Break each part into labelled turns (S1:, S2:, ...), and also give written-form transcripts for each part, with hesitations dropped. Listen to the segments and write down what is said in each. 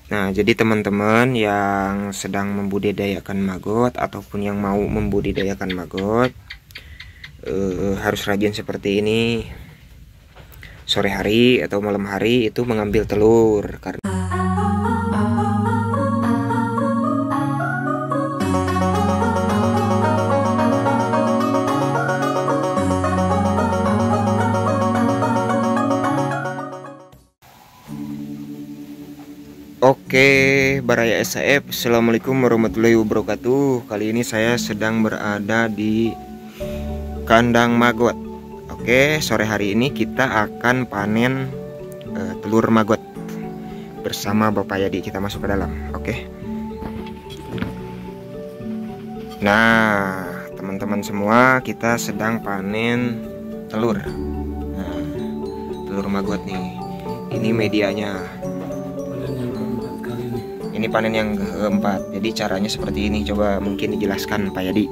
S1: Nah, jadi teman-teman yang sedang membudidayakan maggot ataupun yang mau membudidayakan maggot harus rajin seperti ini. Sore hari atau malam hari itu mengambil telur karena Oke, Baraya SAF, Assalamualaikum warahmatullahi wabarakatuh. Kali ini saya sedang berada di kandang maggot. Oke, sore hari ini kita akan panen telur maggot bersama Bapak Yadi. Kita masuk ke dalam. Oke. Nah, teman-teman semua, kita sedang panen telur. Nah, telur maggot nih. Ini medianya. Ini panen yang keempat. Jadi caranya seperti ini. Coba mungkin dijelaskan Pak Yadi.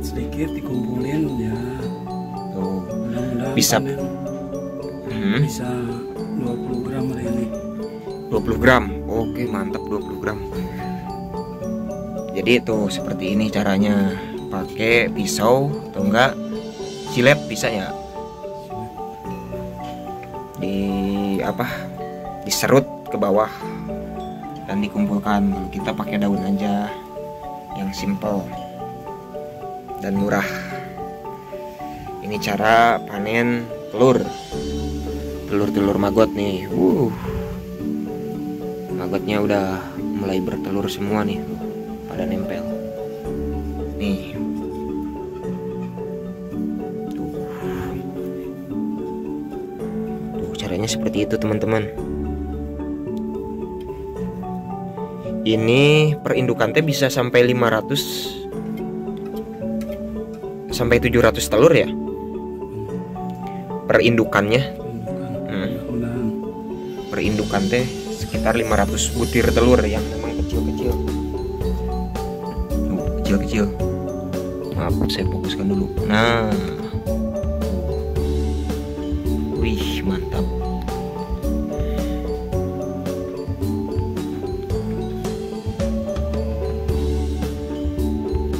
S2: Sedikit dikumpulin ya.
S1: Tuh. Bisa
S2: bisa 20 gram hari ini.
S1: 20 gram. Oke, mantap, 20 gram. Jadi itu seperti ini caranya. Pakai pisau atau enggak silep bisa ya. Diserut ke bawah dan dikumpulkan. Kita pakai daun aja yang simple dan murah. Ini cara panen telur maggot nih. Maggotnya udah mulai bertelur semua nih, pada nempel nih. Caranya seperti itu teman-teman. Ini perindukan teh bisa sampai 500 sampai 700 telur ya perindukannya. Perindukan teh sekitar 500 butir telur yang memang kecil-kecil. Kecil-kecil. Maaf, saya fokuskan dulu. Nah, wih, mantap.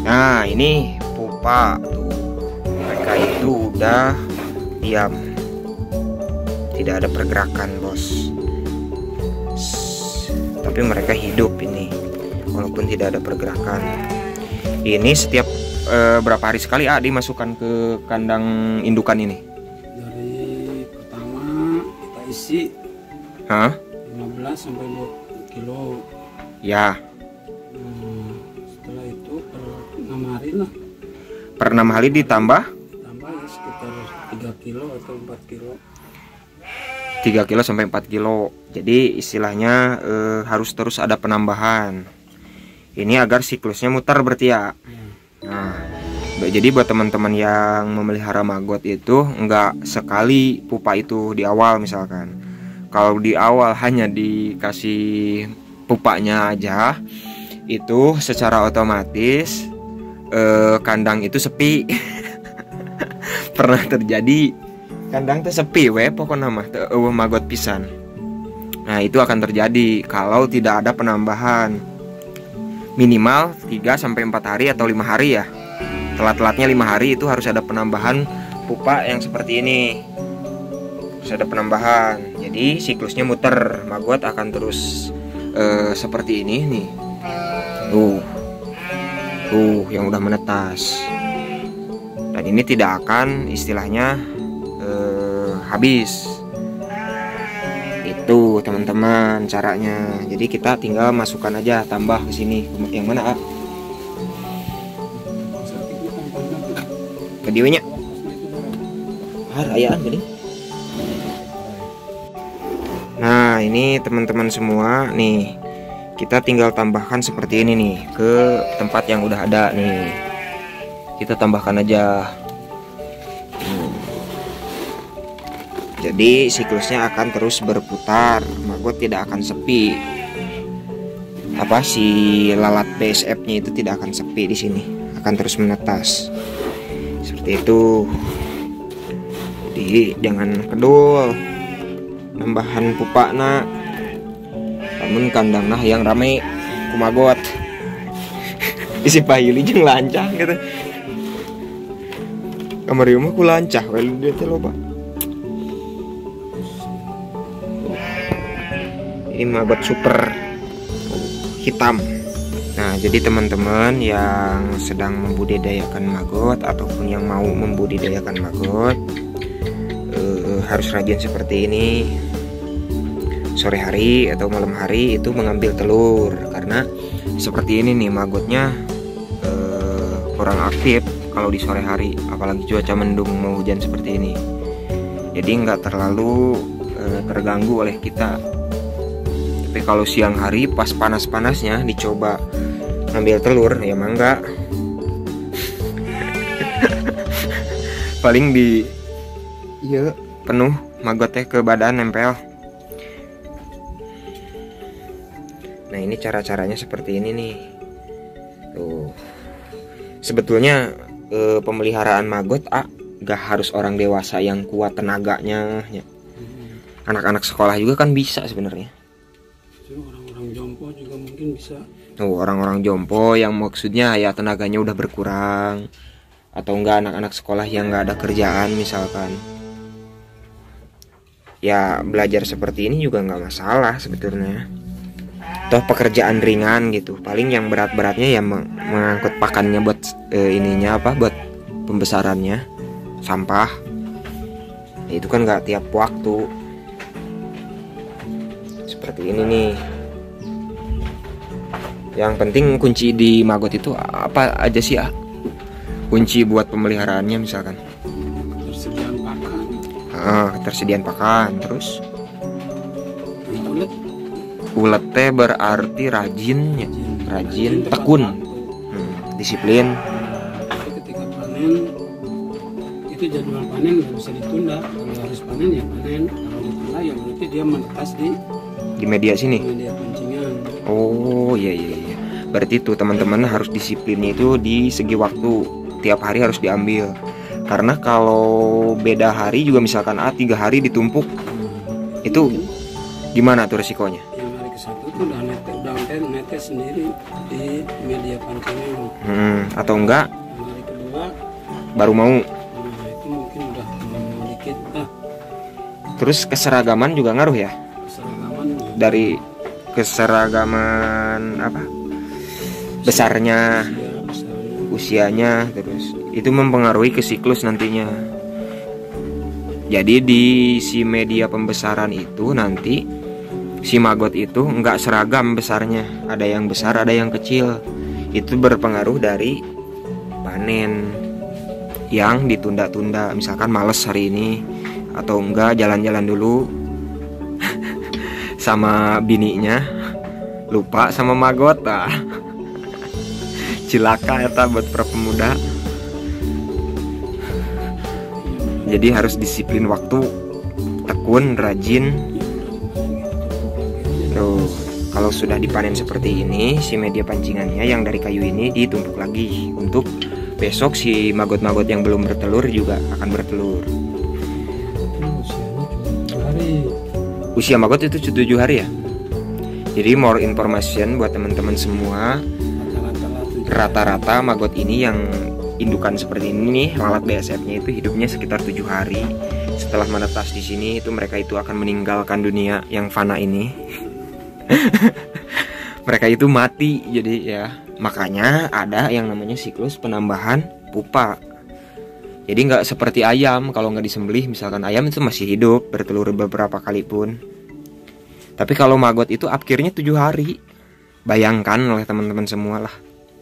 S1: Nah, ini pupa tuh. Mereka itu udah diam. Tidak ada pergerakan, bos. Tapi mereka hidup ini walaupun tidak ada pergerakan. Ini setiap berapa hari sekali dimasukkan ke kandang indukan ini?
S2: Dari pertama kita isi 15 sampai 20 kilo.
S1: Ya.
S2: Setelah itu per 6 hari lah.
S1: Per 6 hari ditambah
S2: Ya sekitar 3 kilo atau 4 kilo.
S1: 3 kilo sampai 4 kilo. Jadi istilahnya harus terus ada penambahan. Ini agar siklusnya muter berarti ya. Nah, jadi buat teman-teman yang memelihara maggot itu enggak sekali pupa itu di awal misalkan. Kalau di awal hanya dikasih pupanya aja, itu secara otomatis kandang itu sepi. Pernah terjadi kandang tuh sepi pokoknya mah maggot pisan. Nah, itu akan terjadi kalau tidak ada penambahan minimal 3 sampai 4 hari atau 5 hari ya. Telat-telatnya 5 hari itu harus ada penambahan pupa yang seperti ini. Harus ada penambahan. Jadi siklusnya muter, maggot akan terus seperti ini nih. Tuh yang udah menetas. Dan ini tidak akan istilahnya habis. Itu teman-teman caranya. Jadi kita tinggal masukkan aja, tambah ke sini. Yang mana videonya? Rayaan gini. Nah, ini teman-teman semua nih. Kita tinggal tambahkan seperti ini nih ke tempat yang udah ada nih. Kita tambahkan aja. Jadi siklusnya akan terus berputar, maggot tidak akan sepi. Si lalat BSF-nya itu tidak akan sepi di sini, akan terus menetas. Seperti itu. Jadi jangan kedul nambahan pupana, namun kandang nah yang rame kumagot isi pahili jeung lancah gitu. Kamari mah ku lancah we dia teh loba. Ini magot super hitam. Nah, jadi teman-teman yang sedang membudidayakan magot ataupun yang mau membudidayakan magot harus rajin seperti ini. Sore hari atau malam hari itu mengambil telur, karena seperti ini nih magotnya kurang aktif kalau di sore hari, apalagi cuaca mendung mau hujan seperti ini. Jadi nggak terlalu terganggu oleh kita. Tapi kalau siang hari pas panas-panasnya dicoba ngambil telur, ya mangga. Paling di iya penuh magotnya ke badan nempel. Nah, ini cara-caranya seperti ini nih. Tuh. Sebetulnya pemeliharaan magot gak harus orang dewasa yang kuat tenaganya. Anak-anak sekolah juga kan bisa sebenarnya.
S2: Orang-orang jompo juga mungkin bisa.
S1: Orang-orang jompo yang maksudnya ya tenaganya udah berkurang, atau enggak anak-anak sekolah yang nggak ada kerjaan misalkan, ya belajar seperti ini juga nggak masalah sebetulnya. Toh pekerjaan ringan gitu, paling yang berat-beratnya ya mengangkut pakannya buat buat pembesarannya, sampah. Itu kan nggak tiap waktu. Seperti ini nih. Yang penting kunci di magot itu apa aja sih kunci buat pemeliharaannya misalkan?
S2: Ketersediaan pakan.
S1: Ketersediaan pakan, terus ulet teh berarti rajin, tekun, disiplin.
S2: Ketika panen itu jadwal panen nggak bisa ditunda. Kalau harus panen ya panen, kalau ditunda ya berarti dia menetas di
S1: media sini.
S2: media pancingan.
S1: Oh iya. Berarti tuh teman-teman harus disiplinnya itu di segi waktu, tiap hari harus diambil. Karena kalau beda hari juga misalkan 3 hari ditumpuk, itu gimana tuh resikonya?
S2: Yang hari ke-1 tuh udah netes sendiri di media pancingan.
S1: Atau enggak?
S2: Yang hari kedua
S1: Baru mau.
S2: itu mungkin udah dikit lah.
S1: Terus keseragaman juga ngaruh ya?
S2: Keseragaman
S1: Dari keseragaman besarnya, usianya, terus itu mempengaruhi ke siklus nantinya. Jadi di si media pembesaran itu nanti si magot itu nggak seragam besarnya, ada yang besar ada yang kecil. Itu berpengaruh dari panen yang ditunda-tunda, misalkan males hari ini, atau enggak jalan-jalan dulu sama bininya, lupa sama magot. Cilaka eta buat para pemuda. Jadi harus disiplin waktu, tekun, rajin. Tuh, kalau sudah dipanen seperti ini, si media pancingannya yang dari kayu ini ditumpuk lagi untuk besok si magot-magot yang belum bertelur juga akan bertelur. Usia magot itu 7 hari ya. Jadi more information buat teman-teman semua. Rata-rata magot ini yang indukan seperti ini nih, lalat BSF-nya itu hidupnya sekitar 7 hari. Setelah menetas di sini itu mereka itu akan meninggalkan dunia yang fana ini. Mereka itu mati. Jadi ya makanya ada yang namanya siklus penambahan pupa. Jadi nggak seperti ayam, kalau nggak disembelih misalkan ayam itu masih hidup, bertelur beberapa kali pun. Tapi kalau magot itu akhirnya 7 hari. Bayangkan oleh teman-teman semua lah.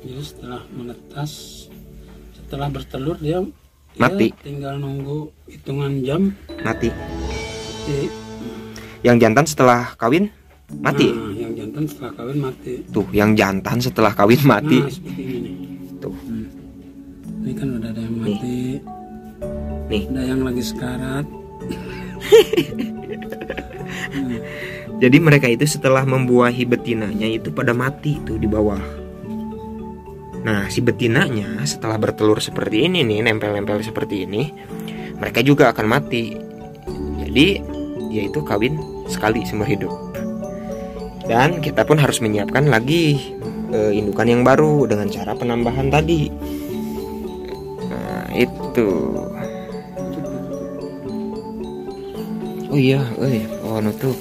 S2: Jadi setelah menetas, setelah bertelur dia
S1: mati.
S2: Tinggal nunggu hitungan jam
S1: mati.
S2: Mati.
S1: Yang jantan setelah kawin mati.
S2: Nah, yang jantan setelah kawin mati.
S1: Tuh, yang jantan setelah kawin mati.
S2: Nah, seperti ini.
S1: Tuh.
S2: Ini kan udah ada yang mati.
S1: Nih.
S2: Ada yang lagi sekarat.
S1: Jadi mereka itu setelah membuahi betinanya itu pada mati tuh di bawah. Nah, si betinanya setelah bertelur seperti ini nih, nempel-nempel seperti ini, mereka juga akan mati. Jadi yaitu kawin sekali seumur hidup. Dan kita pun harus menyiapkan lagi indukan yang baru dengan cara penambahan tadi. Nah itu. Oh iya, nutup.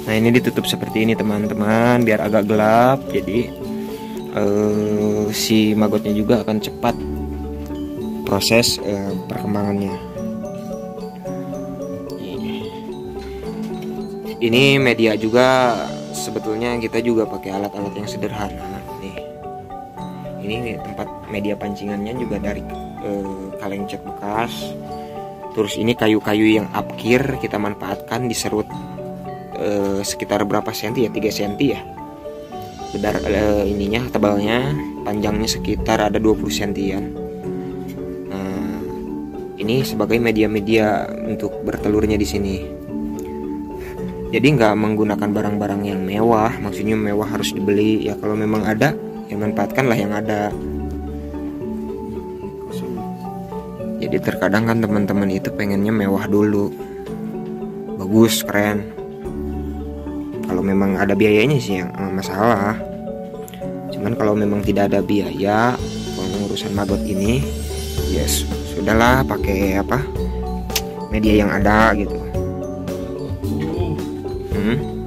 S1: Nah ini ditutup seperti ini teman-teman, biar agak gelap. Jadi si magotnya juga akan cepat proses perkembangannya. Ini media juga sebetulnya kita juga pakai alat-alat yang sederhana nih. Ini tempat media pancingannya juga dari kaleng cat bekas. Terus ini kayu-kayu yang upkir kita manfaatkan, diserut sekitar berapa senti ya, 3 senti ya. Bedar ininya tebalnya, panjangnya sekitar ada 20 sentian. Nah, ini sebagai media-media untuk bertelurnya di sini. Jadi nggak menggunakan barang-barang yang mewah, maksudnya mewah harus dibeli ya. Kalau memang ada, ya manfaatkanlah yang ada. Jadi terkadang kan teman-teman itu pengennya mewah dulu, bagus, keren. Kalau memang ada biayanya sih yang masalah. Cuman kalau memang tidak ada biaya pengurusan magot ini, yes, sudahlah pakai apa media yang ada gitu.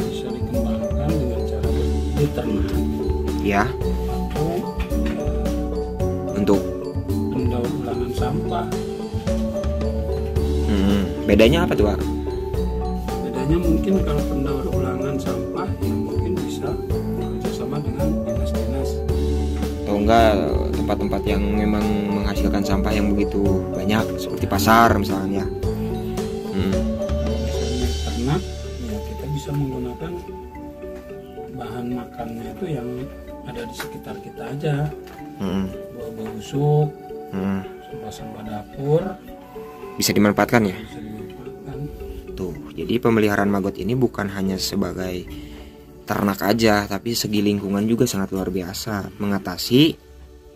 S2: Bisa dikembangkan dengan cara beternak.
S1: Ya.
S2: Atau
S1: untuk
S2: pendaur ulangan sampah.
S1: Bedanya apa tuh, Pak?
S2: Bedanya mungkin kalau pendaur ulangan sampah yang mungkin bisa bekerjasama dengan dinas-dinas.
S1: Atau enggak tempat-tempat yang memang menghasilkan sampah yang begitu banyak seperti pasar misalnya.
S2: Misalnya ternak, ya kita bisa menggunakan bahan makannya itu yang ada di sekitar kita aja. Buah-buah busuk, sampah-sampah dapur
S1: Bisa dimanfaatkan ya.
S2: bisa dimanfaatkan.
S1: Tuh, jadi pemeliharaan maggot ini bukan hanya sebagai ternak aja, tapi segi lingkungan juga sangat luar biasa, mengatasi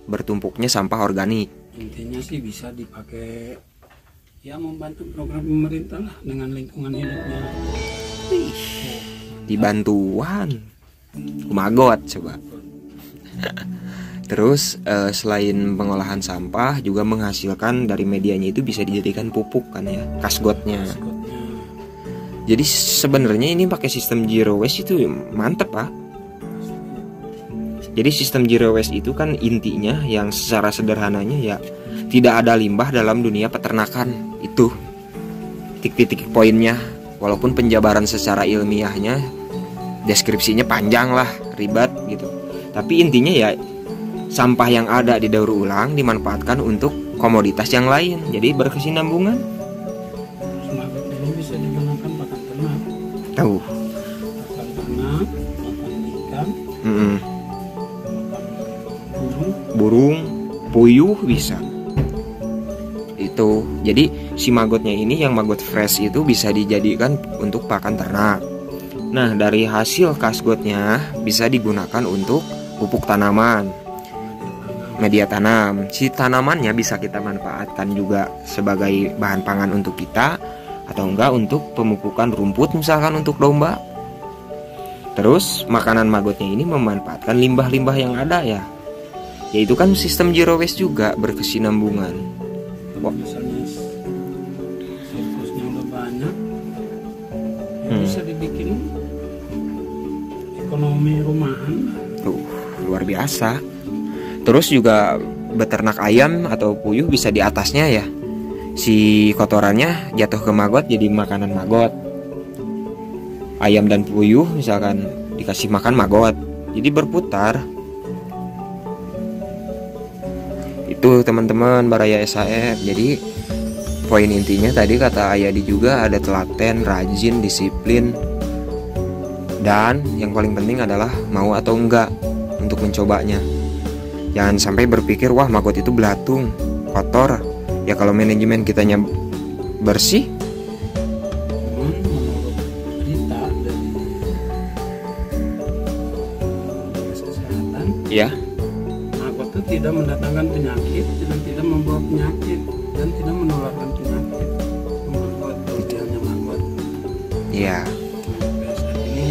S1: bertumpuknya sampah organik.
S2: Intinya sih bisa dipakai ya membantu program pemerintah lah dengan lingkungan hidupnya.
S1: Dibantuan maggot coba. Terus selain pengolahan sampah juga menghasilkan dari medianya itu bisa dijadikan pupuk kan ya, kasgotnya. Jadi sebenarnya ini pakai sistem zero waste itu mantep, Pak. Jadi sistem zero waste itu kan intinya yang secara sederhananya ya tidak ada limbah dalam dunia peternakan. Itu titik-titik poinnya. Walaupun penjabaran secara ilmiahnya deskripsinya panjang lah, ribet gitu. Tapi intinya ya sampah yang ada di daur ulang dimanfaatkan untuk komoditas yang lain. Jadi berkesinambungan.
S2: Maggot ini bisa digunakan pakan ternak.
S1: Tahu.
S2: Pakan ternak, pakan ikan,
S1: Burung, puyuh bisa. Itu. Jadi si maggotnya ini yang maggot fresh itu bisa dijadikan untuk pakan ternak. Nah, dari hasil kasgotnya bisa digunakan untuk pupuk tanaman, media tanam. Si tanamannya bisa kita manfaatkan juga sebagai bahan pangan untuk kita, atau enggak untuk pemupukan rumput misalkan untuk domba. Terus makanan maggotnya ini memanfaatkan limbah-limbah yang ada ya. Yaitu kan sistem zero waste juga, berkesinambungan.
S2: Kalau misalnya surplusnya udah banyak, ya bisa dibikin ekonomi rumahan.
S1: Tuh, luar biasa. Terus juga beternak ayam atau puyuh bisa di atasnya ya. Si kotorannya jatuh ke maggot jadi makanan maggot. Ayam dan puyuh misalkan dikasih makan maggot, jadi berputar. Itu teman-teman Baraya SHF. Jadi poin intinya tadi kata Ayadi juga ada telaten, rajin, disiplin, dan yang paling penting adalah mau atau enggak untuk mencobanya. Jangan sampai berpikir wah maggot itu belatung, kotor. Ya kalau manajemen kitanya bersih.
S2: Menurut berita dari Dinas Kesehatan,
S1: Ya.
S2: maggot itu tidak mendatangkan penyakit dan tidak membawa penyakit. dan tidak menularkan penyakit. Membuat kelebihannya manggot.
S1: Iya.
S2: BASF ini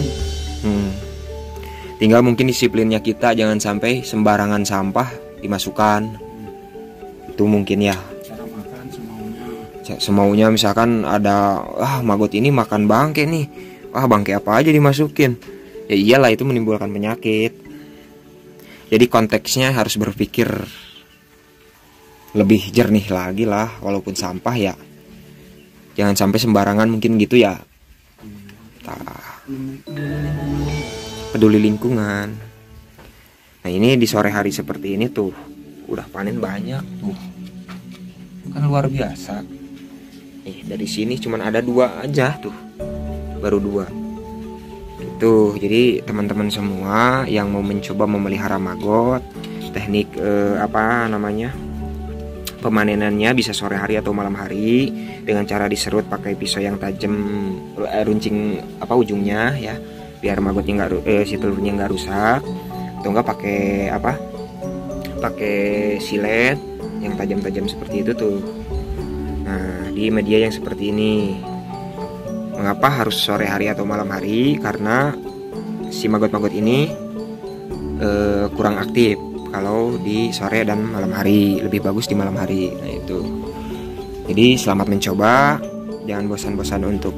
S1: Tinggal mungkin disiplinnya kita, jangan sampai sembarangan sampah dimasukkan. Itu mungkin ya.
S2: cara makan semaunya.
S1: Semaunya misalkan ada maggot ini makan bangke nih. Bangke apa aja dimasukin. Ya iyalah, itu menimbulkan penyakit. Jadi konteksnya harus berpikir lebih jernih lagi lah, walaupun sampah ya. Jangan sampai sembarangan mungkin gitu ya. Peduli lingkungan. Nah ini di sore hari seperti ini tuh udah panen banyak tuh, kan luar biasa. Dari sini cuman ada 2 aja tuh, baru 2 itu. Jadi teman-teman semua yang mau mencoba memelihara maggot, teknik pemanenannya bisa sore hari atau malam hari dengan cara diserut pakai pisau yang tajam, runcing ujungnya ya, biar maggotnya si telurnya nggak rusak, atau enggak pakai silet yang tajam-tajam seperti itu tuh. Nah di media yang seperti ini, mengapa harus sore hari atau malam hari? Karena si maggot-maggot ini kurang aktif kalau di sore dan malam hari, lebih bagus di malam hari. Nah itu. Jadi selamat mencoba, jangan bosan-bosan untuk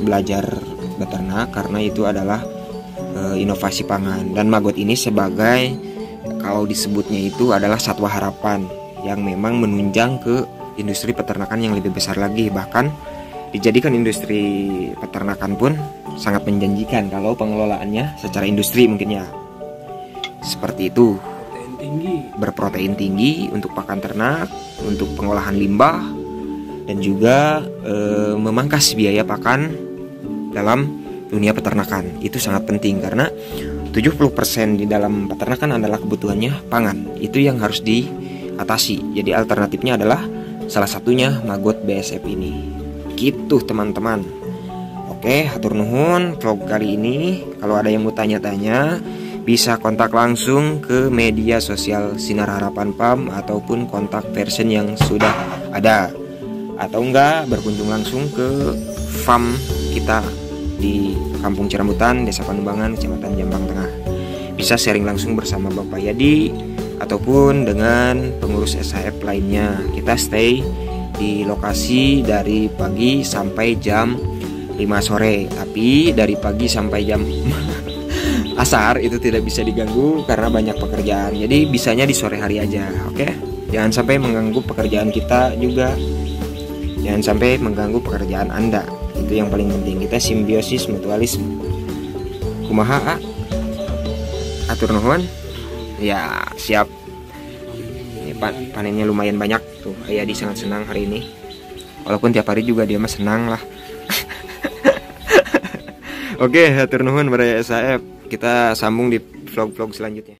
S1: belajar beternak, karena itu adalah inovasi pangan. Dan maggot ini sebagai, kalau disebutnya itu adalah satwa harapan yang memang menunjang ke industri peternakan yang lebih besar lagi. Bahkan dijadikan industri peternakan pun sangat menjanjikan kalau pengelolaannya secara industri mungkin ya. Seperti itu. Berprotein tinggi untuk pakan ternak, untuk pengolahan limbah, dan juga memangkas biaya pakan dalam dunia peternakan. Itu sangat penting karena 70% di dalam peternakan adalah kebutuhannya pangan. Itu yang harus diatasi. Jadi alternatifnya adalah salah satunya maggot BASF ini. Gitu teman-teman. Oke, hatur nuhun vlog kali ini. Kalau ada yang mau tanya-tanya, bisa kontak langsung ke media sosial Sinar Harapan Farm ataupun kontak version yang sudah ada, atau enggak berkunjung langsung ke farm kita di Kampung Cirambutan, Desa Panumbangan, Kecamatan Jambang Tengah. Bisa sharing langsung bersama Bapak Yadi ataupun dengan pengurus SHF lainnya. Kita stay di lokasi dari pagi sampai jam 5 sore, tapi dari pagi sampai jam asar itu tidak bisa diganggu karena banyak pekerjaan. Jadi bisanya di sore hari aja, oke? Jangan sampai mengganggu pekerjaan kita juga. Jangan sampai mengganggu pekerjaan Anda. Itu yang paling penting. Kita simbiosis mutualisme. Kumaha? Atur nuhun. Ya, siap. Ini panennya lumayan banyak tuh. Ayadi sangat senang hari ini. Walaupun tiap hari juga dia mah senang lah. Oke, atur nuhun Baraya SHF. Kita sambung di vlog-vlog selanjutnya.